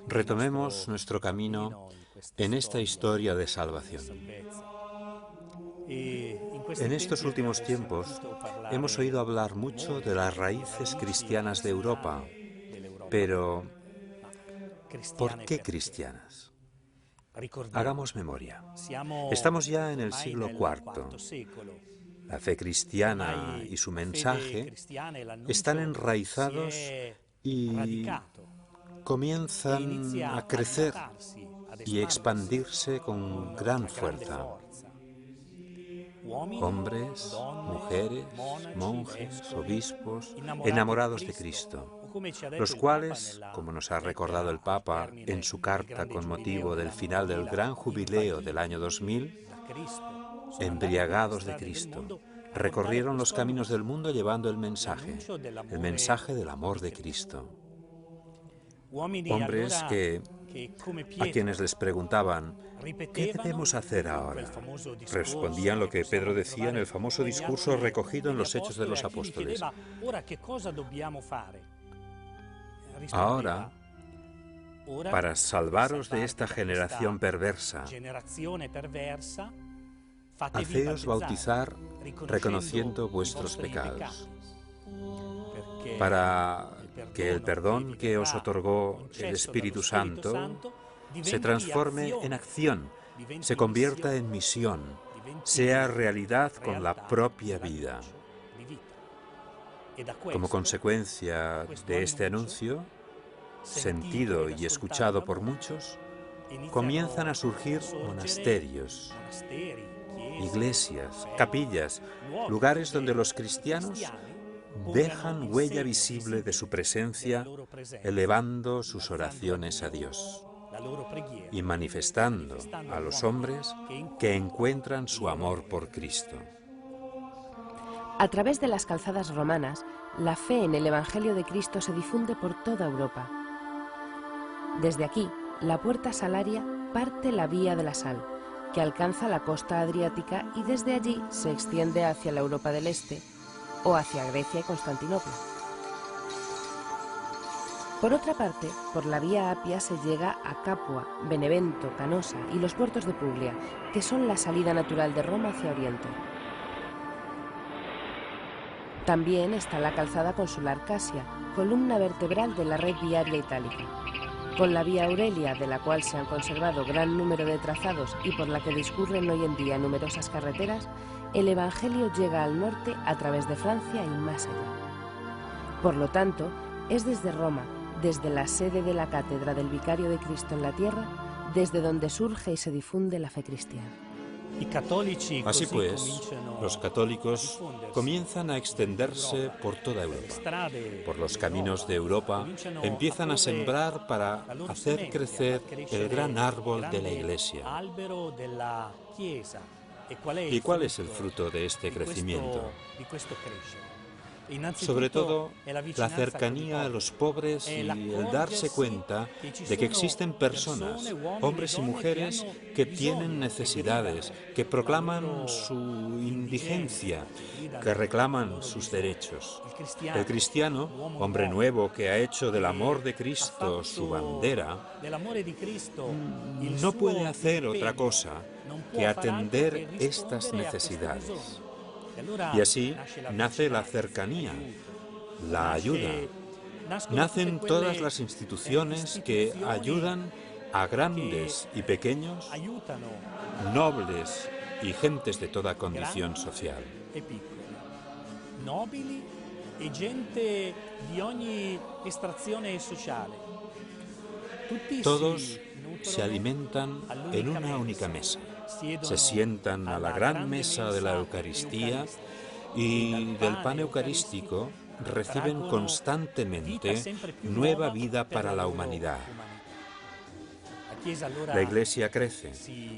Retomemos nuestro camino en esta historia de salvación. En estos últimos tiempos hemos oído hablar mucho de las raíces cristianas de Europa, pero ¿por qué cristianas? Hagamos memoria. Estamos ya en el siglo IV. La fe cristiana y su mensaje están enraizados y comienzan a crecer y expandirse con gran fuerza. Hombres, mujeres, monjes, obispos, enamorados de Cristo, los cuales, como nos ha recordado el Papa en su carta con motivo del final del gran jubileo del año 2000, embriagados de Cristo, recorrieron los caminos del mundo llevando el mensaje del amor de Cristo. Hombres que, a quienes les preguntaban, ¿qué debemos hacer ahora?, respondían lo que Pedro decía en el famoso discurso recogido en los Hechos de los Apóstoles. Ahora, para salvaros de esta generación perversa, haceos bautizar reconociendo vuestros pecados, para que el perdón que os otorgó el Espíritu Santo se transforme en acción, se convierta en misión, sea realidad con la propia vida. Como consecuencia de este anuncio, sentido y escuchado por muchos, comienzan a surgir monasterios, iglesias, capillas, lugares donde los cristianos dejan huella visible de su presencia, elevando sus oraciones a Dios y manifestando a los hombres que encuentran su amor por Cristo. A través de las calzadas romanas, la fe en el Evangelio de Cristo se difunde por toda Europa. Desde aquí, la puerta salaria parte la Vía de la Sal, que alcanza la costa adriática y desde allí se extiende hacia la Europa del Este o hacia Grecia y Constantinopla. Por otra parte, por la Vía Apia se llega a Capua, Benevento, Canosa y los puertos de Puglia, que son la salida natural de Roma hacia Oriente. También está la calzada consular Casia, columna vertebral de la red viaria itálica. Con la Vía Aurelia, de la cual se han conservado gran número de trazados y por la que discurren hoy en día numerosas carreteras, el Evangelio llega al norte a través de Francia y más allá. Por lo tanto, es desde Roma, desde la sede de la cátedra del Vicario de Cristo en la tierra, desde donde surge y se difunde la fe cristiana. Así pues, los católicos comienzan a extenderse por toda Europa. Por los caminos de Europa empiezan a sembrar para hacer crecer el gran árbol de la Iglesia. ¿Y cuál es el fruto de este crecimiento? Sobre todo, la cercanía a los pobres y el darse cuenta de que existen personas, hombres y mujeres, que tienen necesidades, que proclaman su indigencia, que reclaman sus derechos. El cristiano, hombre nuevo que ha hecho del amor de Cristo su bandera, no puede hacer otra cosa que atender estas necesidades. Y así nace la cercanía, la ayuda. Nacen todas las instituciones que ayudan a grandes y pequeños, nobles y gentes de toda condición social. Todos se alimentan en una única mesa. Se sientan a la gran mesa de la Eucaristía y del pan eucarístico reciben constantemente nueva vida para la humanidad. La Iglesia crece,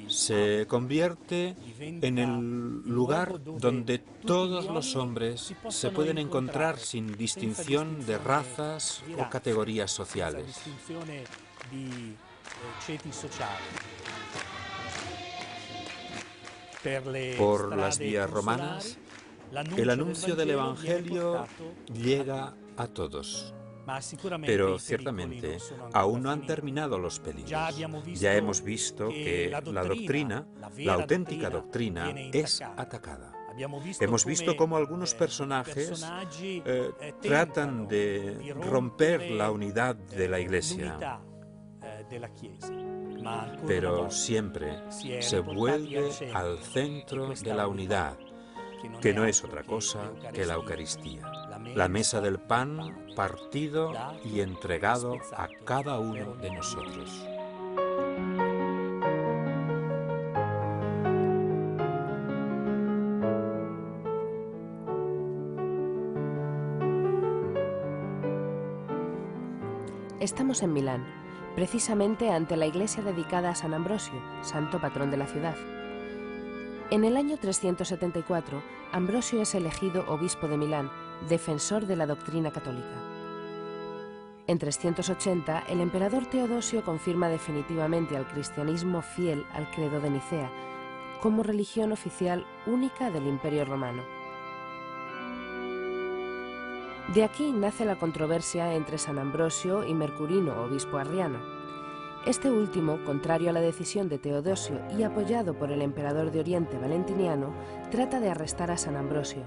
se convierte en el lugar donde todos los hombres se pueden encontrar sin distinción de razas o categorías sociales. Por las vías romanas, el anuncio del Evangelio llega a todos. Pero ciertamente aún no han terminado los peligros. Ya hemos visto que la doctrina, la auténtica doctrina, es atacada. Hemos visto cómo algunos personajes tratan de romper la unidad de la Iglesia. Pero siempre se vuelve al centro de la unidad, que no es otra cosa que la Eucaristía, la mesa del pan partido y entregado a cada uno de nosotros. Estamos en Milán, precisamente ante la iglesia dedicada a San Ambrosio, santo patrón de la ciudad. En el año 374, Ambrosio es elegido obispo de Milán, defensor de la doctrina católica. En 380, el emperador Teodosio confirma definitivamente al cristianismo fiel al credo de Nicea, como religión oficial única del Imperio Romano. De aquí nace la controversia entre San Ambrosio y Mercurino, obispo arriano. Este último, contrario a la decisión de Teodosio y apoyado por el emperador de Oriente Valentiniano, trata de arrestar a San Ambrosio.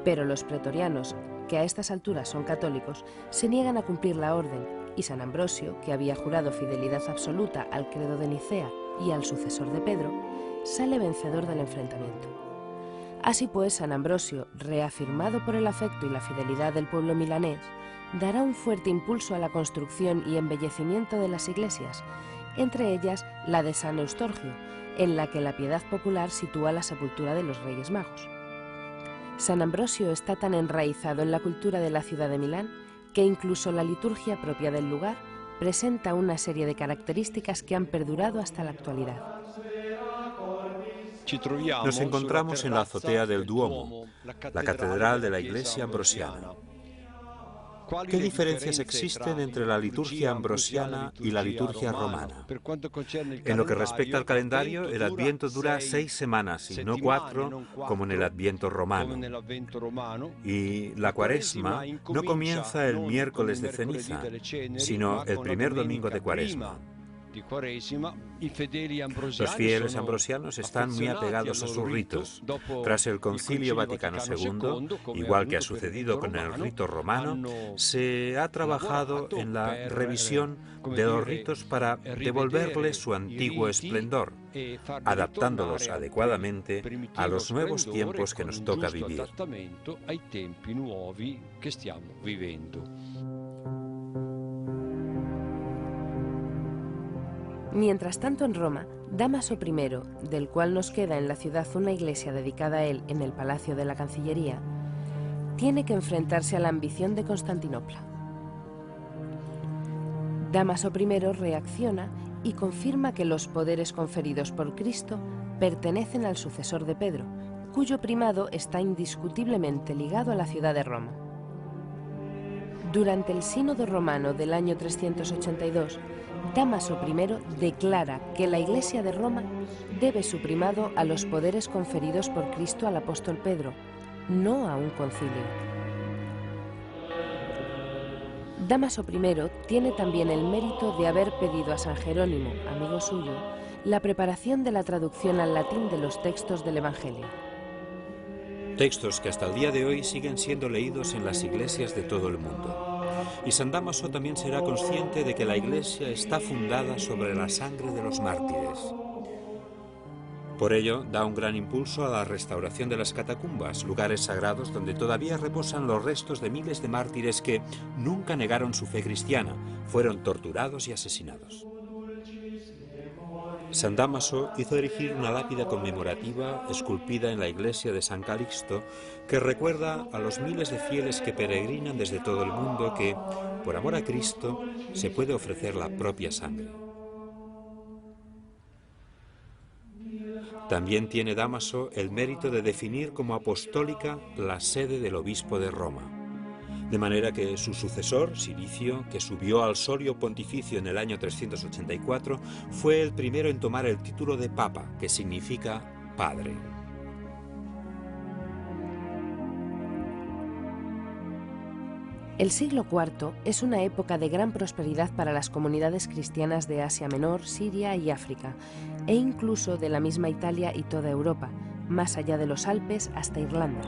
Pero los pretorianos, que a estas alturas son católicos, se niegan a cumplir la orden, y San Ambrosio, que había jurado fidelidad absoluta al credo de Nicea y al sucesor de Pedro, sale vencedor del enfrentamiento. Así pues, San Ambrosio, reafirmado por el afecto y la fidelidad del pueblo milanés, dará un fuerte impulso a la construcción y embellecimiento de las iglesias, entre ellas la de San Eustorgio, en la que la piedad popular sitúa la sepultura de los Reyes Magos. San Ambrosio está tan enraizado en la cultura de la ciudad de Milán que incluso la liturgia propia del lugar presenta una serie de características que han perdurado hasta la actualidad. Nos encontramos en la azotea del Duomo, la catedral de la Iglesia ambrosiana. ¿Qué diferencias existen entre la liturgia ambrosiana y la liturgia romana? En lo que respecta al calendario, el Adviento dura 6 semanas y no 4, como en el Adviento romano. Y la Cuaresma no comienza el miércoles de ceniza, sino el primer domingo de Cuaresma. Los fieles ambrosianos están muy apegados a sus ritos. Tras el Concilio Vaticano II, igual que ha sucedido con el rito romano, se ha trabajado en la revisión de los ritos para devolverles su antiguo esplendor, adaptándolos adecuadamente a los nuevos tiempos que nos toca vivir. Mientras tanto, en Roma, Dámaso I, del cual nos queda en la ciudad una iglesia dedicada a él en el Palacio de la Cancillería, tiene que enfrentarse a la ambición de Constantinopla. Dámaso I reacciona y confirma que los poderes conferidos por Cristo pertenecen al sucesor de Pedro, cuyo primado está indiscutiblemente ligado a la ciudad de Roma. Durante el Sínodo romano del año 382, Dámaso I declara que la Iglesia de Roma debe su primado a los poderes conferidos por Cristo al apóstol Pedro, no a un concilio. Dámaso I tiene también el mérito de haber pedido a San Jerónimo, amigo suyo, la preparación de la traducción al latín de los textos del Evangelio. Textos que hasta el día de hoy siguen siendo leídos en las iglesias de todo el mundo. Y San Dámaso también será consciente de que la iglesia está fundada sobre la sangre de los mártires. Por ello, da un gran impulso a la restauración de las catacumbas, lugares sagrados donde todavía reposan los restos de miles de mártires que nunca negaron su fe cristiana, fueron torturados y asesinados. San Dámaso hizo erigir una lápida conmemorativa esculpida en la iglesia de San Calixto que recuerda a los miles de fieles que peregrinan desde todo el mundo que, por amor a Cristo, se puede ofrecer la propia sangre. También tiene Dámaso el mérito de definir como apostólica la sede del obispo de Roma. De manera que su sucesor, Silicio, que subió al solio pontificio en el año 384, fue el primero en tomar el título de papa, que significa padre. El siglo IV es una época de gran prosperidad para las comunidades cristianas de Asia Menor, Siria y África, e incluso de la misma Italia y toda Europa, más allá de los Alpes hasta Irlanda.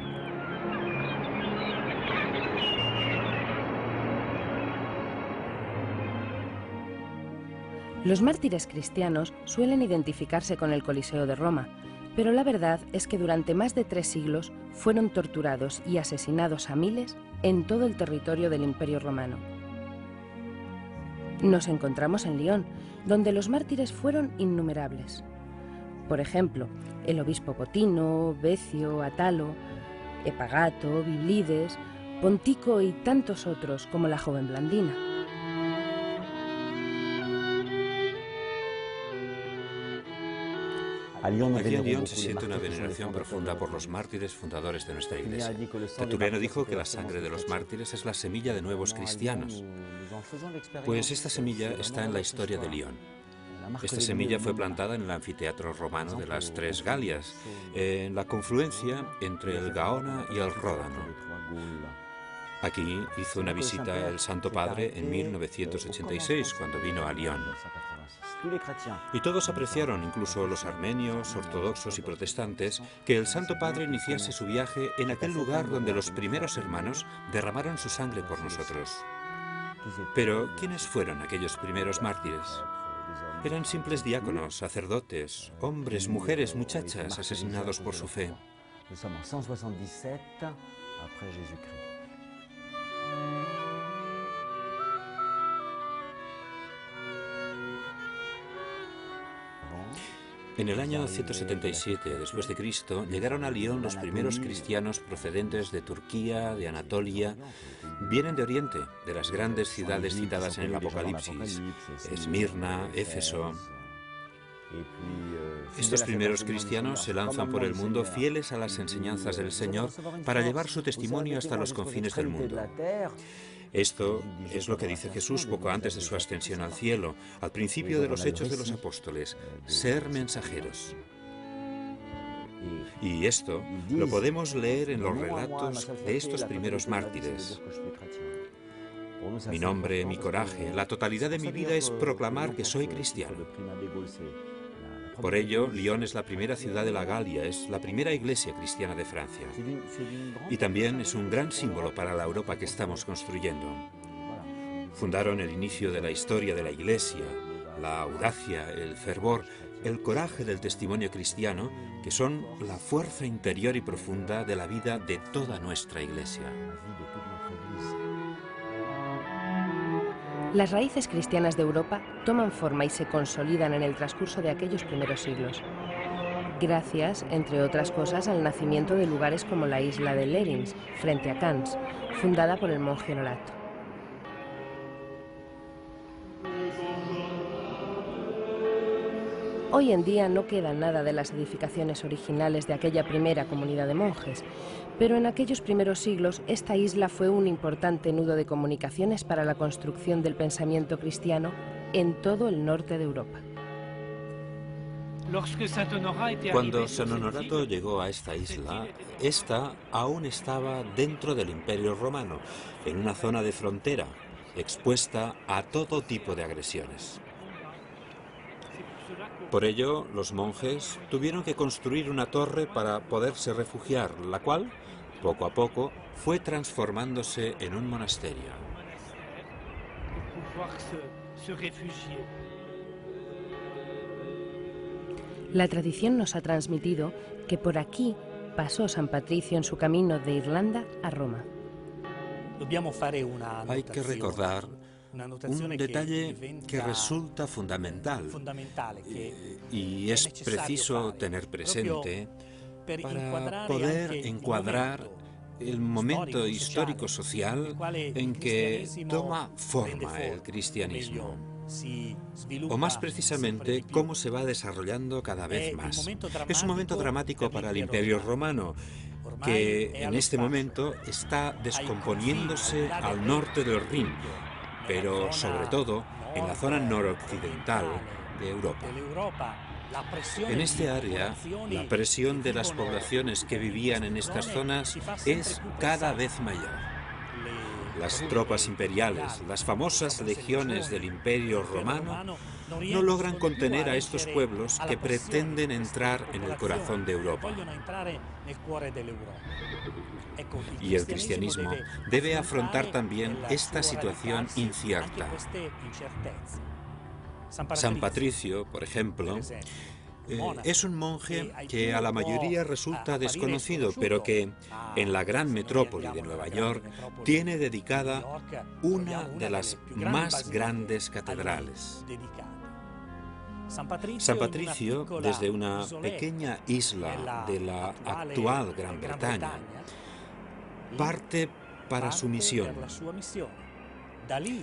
Los mártires cristianos suelen identificarse con el Coliseo de Roma, pero la verdad es que durante más de 3 siglos fueron torturados y asesinados a miles en todo el territorio del Imperio Romano. Nos encontramos en Lyon, donde los mártires fueron innumerables. Por ejemplo, el obispo Potino, Becio, Atalo, Epagato, Biblides, Pontico y tantos otros como la joven Blandina. Aquí en Lyon se siente una veneración profunda por los mártires fundadores de nuestra iglesia. Tertuliano dijo que la sangre de los mártires es la semilla de nuevos cristianos. Pues esta semilla está en la historia de Lyon. Esta semilla fue plantada en el anfiteatro romano de las Tres Galias, en la confluencia entre el Gaona y el Ródano. Aquí hizo una visita el Santo Padre en 1986, cuando vino a Lyon. Y todos apreciaron, incluso los armenios, ortodoxos y protestantes, que el Santo Padre iniciase su viaje en aquel lugar donde los primeros hermanos derramaron su sangre por nosotros. Pero, ¿quiénes fueron aquellos primeros mártires? Eran simples diáconos, sacerdotes, hombres, mujeres, muchachas asesinados por su fe. En el año 177 después de Cristo llegaron a Lyon los primeros cristianos procedentes de Turquía, de Anatolia. Vienen de Oriente, de las grandes ciudades citadas en el Apocalipsis, Esmirna, Éfeso. Estos primeros cristianos se lanzan por el mundo fieles a las enseñanzas del Señor para llevar su testimonio hasta los confines del mundo. Esto es lo que dice Jesús poco antes de su ascensión al cielo, al principio de los Hechos de los Apóstoles: ser mensajeros. Y esto lo podemos leer en los relatos de estos primeros mártires. Mi nombre, mi coraje, la totalidad de mi vida es proclamar que soy cristiano. Por ello, Lyon es la primera ciudad de la Galia, es la primera iglesia cristiana de Francia. Y también es un gran símbolo para la Europa que estamos construyendo. Fundaron el inicio de la historia de la iglesia, la audacia, el fervor, el coraje del testimonio cristiano, que son la fuerza interior y profunda de la vida de toda nuestra iglesia. Las raíces cristianas de Europa toman forma y se consolidan en el transcurso de aquellos primeros siglos, gracias, entre otras cosas, al nacimiento de lugares como la isla de Lerins, frente a Cannes, fundada por el monje Honorato. Hoy en día no queda nada de las edificaciones originales de aquella primera comunidad de monjes, pero en aquellos primeros siglos esta isla fue un importante nudo de comunicaciones para la construcción del pensamiento cristiano en todo el norte de Europa. Cuando San Honorato llegó a esta isla, esta aún estaba dentro del Imperio Romano, en una zona de frontera, expuesta a todo tipo de agresiones. Por ello, los monjes tuvieron que construir una torre para poderse refugiar, la cual, poco a poco, fue transformándose en un monasterio. La tradición nos ha transmitido que por aquí pasó San Patricio en su camino de Irlanda a Roma. Hay que recordar un detalle que resulta fundamental y es preciso tener presente para poder encuadrar el momento histórico-social en que toma forma el cristianismo, o más precisamente cómo se va desarrollando cada vez más. Es un momento dramático para el Imperio Romano, que en este momento está descomponiéndose al norte del Rin, pero sobre todo en la zona noroccidental de Europa. En este área, la presión de las poblaciones que vivían en estas zonas es cada vez mayor. Las tropas imperiales, las famosas legiones del Imperio Romano, no logran contener a estos pueblos que pretenden entrar en el corazón de Europa. Y el cristianismo debe afrontar también esta situación incierta. San Patricio, por ejemplo, es un monje que a la mayoría resulta desconocido, pero que en la gran metrópoli de Nueva York tiene dedicada una de las más grandes catedrales. San Patricio, desde una pequeña isla de la actual Gran Bretaña, parte para su misión.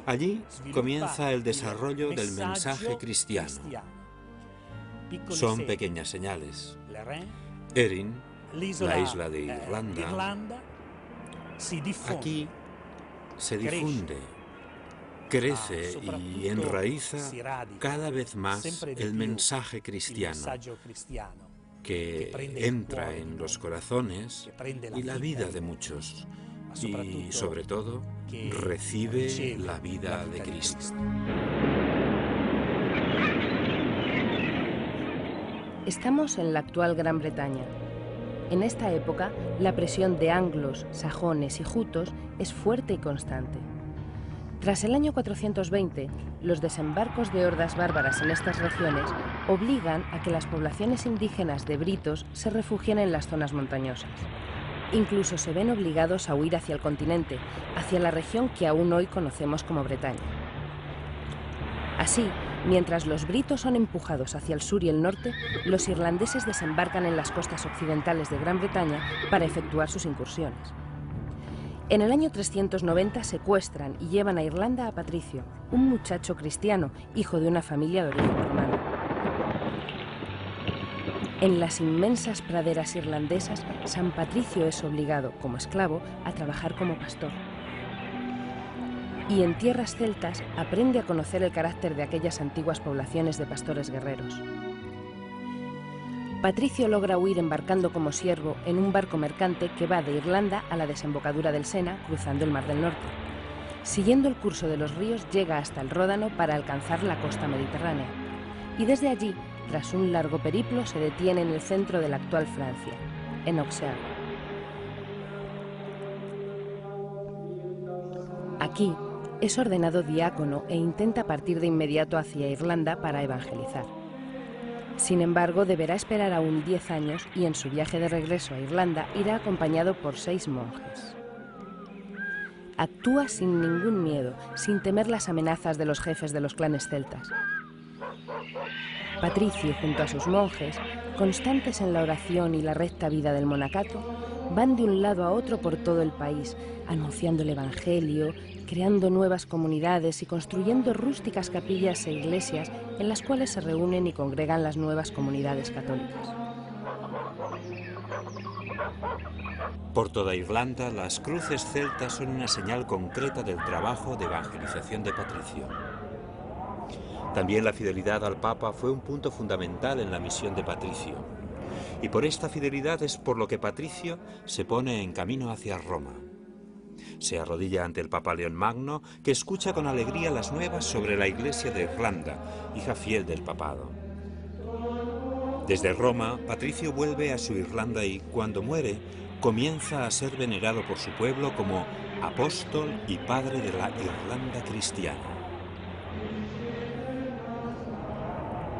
Allí comienza el desarrollo del mensaje cristiano. Son pequeñas señales. Erin, la isla de Irlanda, aquí se difunde, crece y enraiza cada vez más el mensaje cristiano que entra en los corazones y la vida de muchos y, sobre todo, recibe la vida de Cristo. Estamos en la actual Gran Bretaña. En esta época, la presión de anglos, sajones y jutos es fuerte y constante. Tras el año 420, los desembarcos de hordas bárbaras en estas regiones obligan a que las poblaciones indígenas de britos se refugien en las zonas montañosas. Incluso se ven obligados a huir hacia el continente, hacia la región que aún hoy conocemos como Bretaña. Así, mientras los britos son empujados hacia el sur y el norte, los irlandeses desembarcan en las costas occidentales de Gran Bretaña para efectuar sus incursiones. En el año 390 secuestran y llevan a Irlanda a Patricio, un muchacho cristiano, hijo de una familia de origen romano. En las inmensas praderas irlandesas, San Patricio es obligado, como esclavo, a trabajar como pastor. Y en tierras celtas aprende a conocer el carácter de aquellas antiguas poblaciones de pastores guerreros. Patricio logra huir embarcando como siervo en un barco mercante que va de Irlanda a la desembocadura del Sena, cruzando el Mar del Norte. Siguiendo el curso de los ríos, llega hasta el Ródano para alcanzar la costa mediterránea. Y desde allí, tras un largo periplo, se detiene en el centro de la actual Francia, en Auxerre. Aquí, es ordenado diácono e intenta partir de inmediato hacia Irlanda para evangelizar. Sin embargo, deberá esperar aún 10 años y en su viaje de regreso a Irlanda irá acompañado por 6 monjes. actúa sin ningún miedo, sin temer las amenazas de los jefes de los clanes celtas. Patricio, junto a sus monjes, constantes en la oración y la recta vida del monacato, van de un lado a otro por todo el país, anunciando el Evangelio, creando nuevas comunidades y construyendo rústicas capillas e iglesias en las cuales se reúnen y congregan las nuevas comunidades católicas. Por toda Irlanda, las cruces celtas son una señal concreta del trabajo de evangelización de Patricio. También la fidelidad al Papa fue un punto fundamental en la misión de Patricio. Y por esta fidelidad es por lo que Patricio se pone en camino hacia Roma. Se arrodilla ante el Papa León Magno, que escucha con alegría las nuevas sobre la Iglesia de Irlanda, hija fiel del papado. Desde Roma, Patricio vuelve a su Irlanda y, cuando muere, comienza a ser venerado por su pueblo como apóstol y padre de la Irlanda cristiana.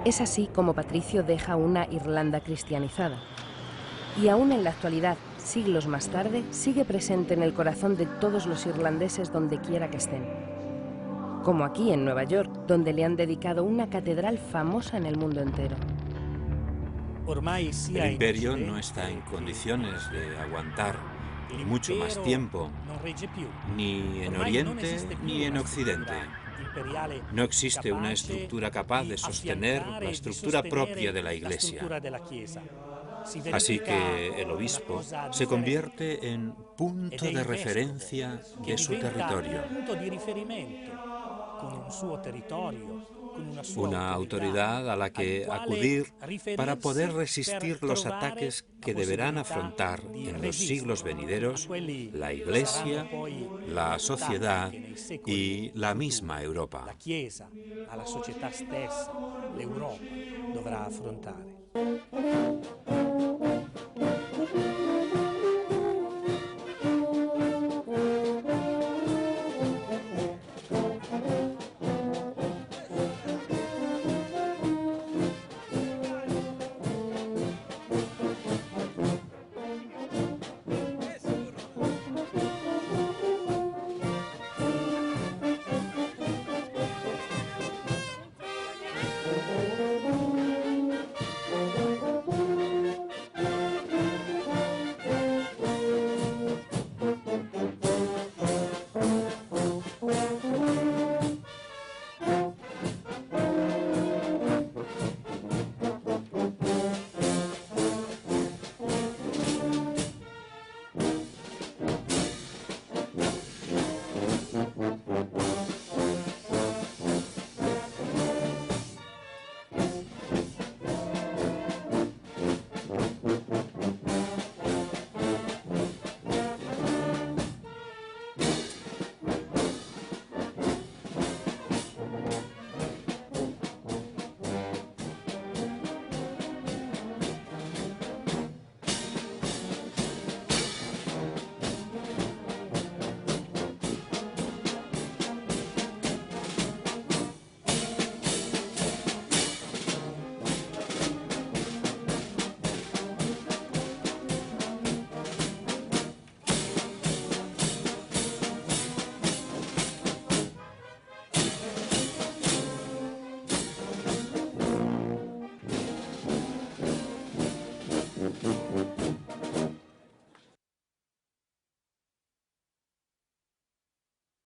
Es así como Patricio deja una Irlanda cristianizada. Y aún en la actualidad, siglos más tarde, sigue presente en el corazón de todos los irlandeses donde quiera que estén. Como aquí en Nueva York, donde le han dedicado una catedral famosa en el mundo entero. El imperio no está en condiciones de aguantar mucho más tiempo, ni en Oriente ni en Occidente. No existe una estructura capaz de sostener la estructura propia de la Iglesia. Así que el obispo se convierte en punto de referencia de su territorio. Una autoridad a la que acudir para poder resistir los ataques que deberán afrontar en los siglos venideros la Iglesia, la sociedad y la misma Europa. La società stessa, l'Europa, dovrà affrontare.